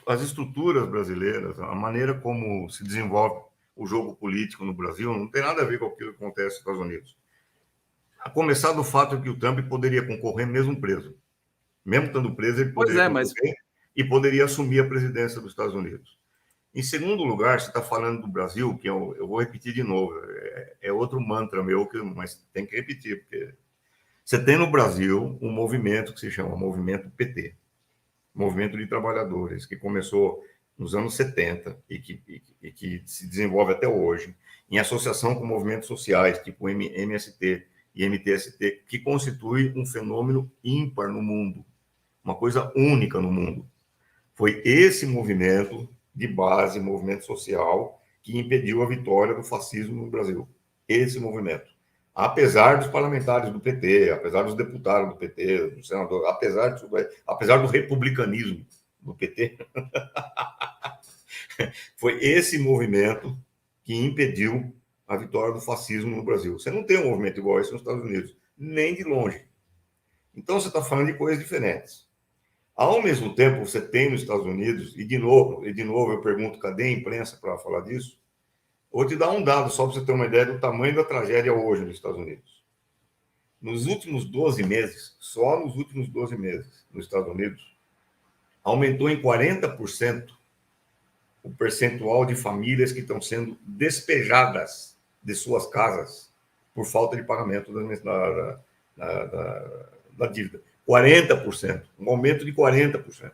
as estruturas brasileiras, a maneira como se desenvolve o jogo político no Brasil, não tem nada a ver com o que acontece nos Estados Unidos. A começar do fato que o Trump poderia concorrer mesmo preso. Mesmo estando preso, ele Pois poderia é, mas concorrer e poderia assumir a presidência dos Estados Unidos. Em segundo lugar, você está falando do Brasil, que eu vou repetir de novo, é outro mantra meu, mas tem que repetir, porque você tem no Brasil um movimento que se chama Movimento PT, Movimento de Trabalhadores, que começou nos anos 70 e que se desenvolve até hoje, em associação com movimentos sociais, tipo MST e MTST, que constitui um fenômeno ímpar no mundo, uma coisa única no mundo. Foi esse movimento de base, movimento social, que impediu a vitória do fascismo no Brasil. Esse movimento. Apesar dos parlamentares do PT, apesar dos deputados do PT, do senador, apesar do republicanismo do PT, foi esse movimento que impediu a vitória do fascismo no Brasil. Você não tem um movimento igual esse nos Estados Unidos, nem de longe. Então, você está falando de coisas diferentes. Ao mesmo tempo, você tem nos Estados Unidos, e de novo eu pergunto, cadê a imprensa para falar disso? Vou te dar um dado só para você ter uma ideia do tamanho da tragédia hoje nos Estados Unidos. Nos últimos 12 meses, só nos últimos 12 meses, nos Estados Unidos, aumentou em 40% o percentual de famílias que estão sendo despejadas de suas casas por falta de pagamento da dívida. 40%, um aumento de 40%.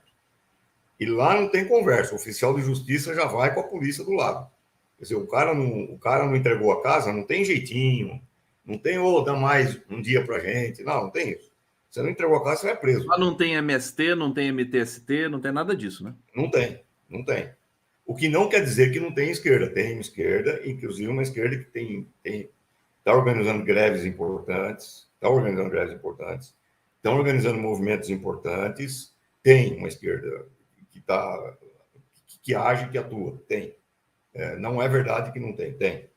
E lá não tem conversa, o oficial de justiça já vai com a polícia do lado. Quer dizer, o cara não entregou a casa, não tem jeitinho, não tem, dá mais um dia pra gente. Não tem isso. Você não entregou a casa, você vai preso. lá não tem MST, não tem MTST, não tem nada disso, né? Não tem. O que não quer dizer que não tem esquerda. Tem esquerda, inclusive uma esquerda que está organizando greves importantes, estão organizando movimentos importantes, tem uma esquerda que age, que atua, tem. Não é verdade que não tem, tem.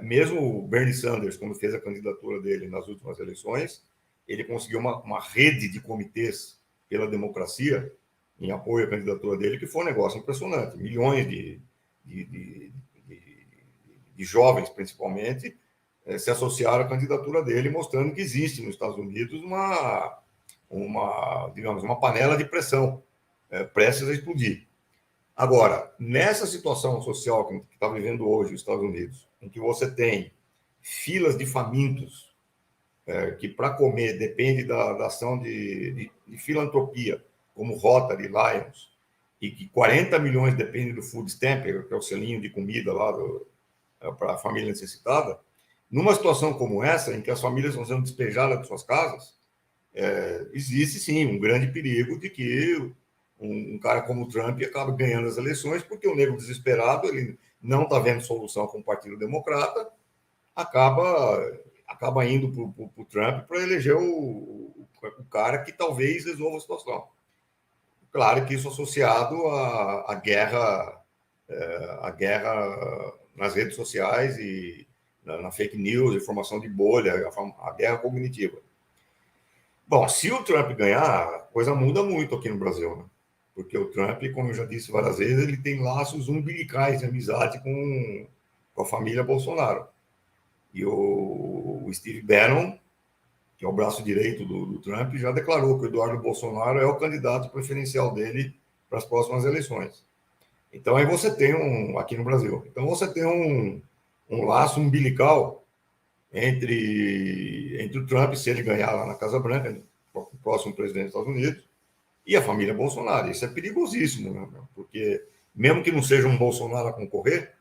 Mesmo o Bernie Sanders, quando fez a candidatura dele nas últimas eleições, ele conseguiu uma rede de comitês pela democracia em apoio à candidatura dele, que foi um negócio impressionante. Milhões de jovens, principalmente, se associaram à candidatura dele, mostrando que existe nos Estados Unidos digamos, uma panela de pressão prestes a explodir. Agora, nessa situação social que está vivendo hoje os Estados Unidos, em que você tem filas de famintos, que para comer depende da ação de filantropia, como Rotary, Lions, e que 40 milhões dependem do food stamp, que é o selinho de comida lá para a família necessitada, numa situação como essa, em que as famílias estão sendo despejadas de suas casas, existe sim um grande perigo de que um cara como o Trump acabe ganhando as eleições, porque o negro desesperado, ele não está vendo solução com o Partido Democrata, acaba indo para o Trump para eleger o cara que talvez resolva a situação. Claro que isso associado à guerra nas redes sociais e na fake news, informação de bolha, a guerra cognitiva. Bom, se o Trump ganhar, a coisa muda muito aqui no Brasil, né? Porque o Trump, como eu já disse várias vezes, ele tem laços umbilicais de amizade com a família Bolsonaro. E o Steve Bannon, que é o braço direito do Trump, já declarou que o Eduardo Bolsonaro é o candidato preferencial dele para as próximas eleições. Então, aí você tem aqui no Brasil, então você tem um laço umbilical entre o Trump, se ele ganhar lá na Casa Branca, o próximo presidente dos Estados Unidos, e a família Bolsonaro. Isso é perigosíssimo, né? Porque mesmo que não seja um Bolsonaro a concorrer,